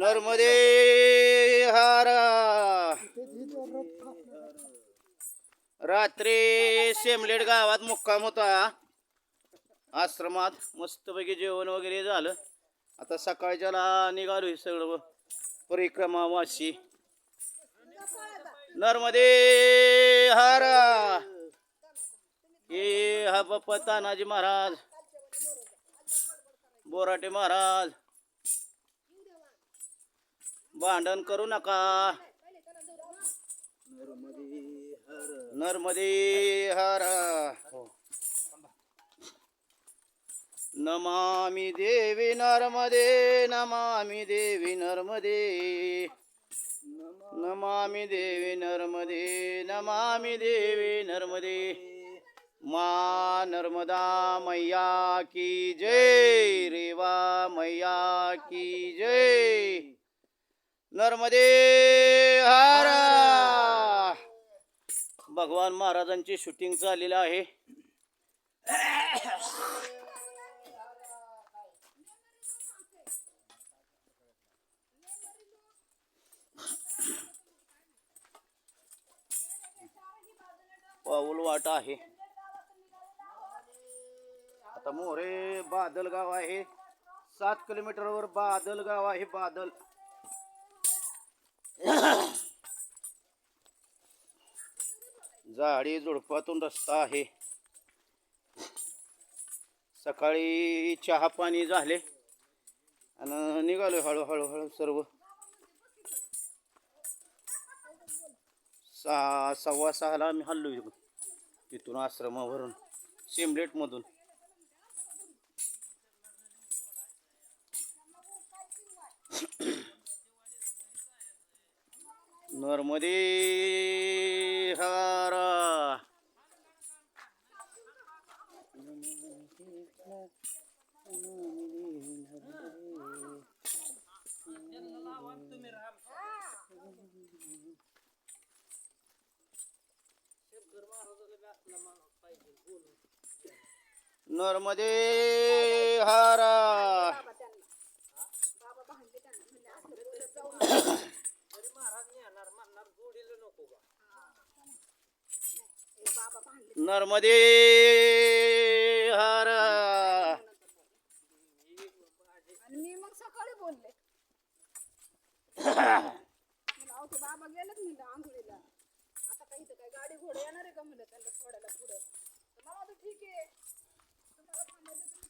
नर्मदे हारा. रात्री शेमलेट गावात मुक्काम होता आश्रमात. मस्तपैकी जेवण वगैरे झालं. आता सकाळच्याला निघालो हे सगळं परिक्रमा वाशी. नर्मदे हारा. हे हा बाप्पा तानाजी महाराज, बोराटे महाराज. भांडण करू नका. नर्मदे हरा. नमामि देवी नर्मदे, नमामि देवी नर्मदे, नमामि देवी नर्मदे, नमामि देवी नर्मदे. माँ नर्मदा मैया की जय. रेवा मैया की जय. नर्मदे हरा. भगवान महाराजांची शूटिंग चाललेलं आहे. पाऊल वाट आहे. आता मोरे बादल गाव आहे. 7 किलोमीटरवर बादल गाव आहे. बादल झाडी झुडपातून रस्ता आहे. सकाळी चहा पाणी झाले आणि निघालो हळूहळू हळू सर्व. 6:15 आम्ही हल्लो तिथून आश्रमावरून शेमलेट मधून. नर्मदे हारा. नर्मदे हारा. नर्मदे हारा. मी मग सकाळी बोलले बाबा गेलेत म्हणलं आंघोळीला. आता काही तर काय गाडी घोडे येणार आहे का म्हणलं त्यांना सोडायला पुढं. मला ठीक आहे तुम्हाला थांबायचं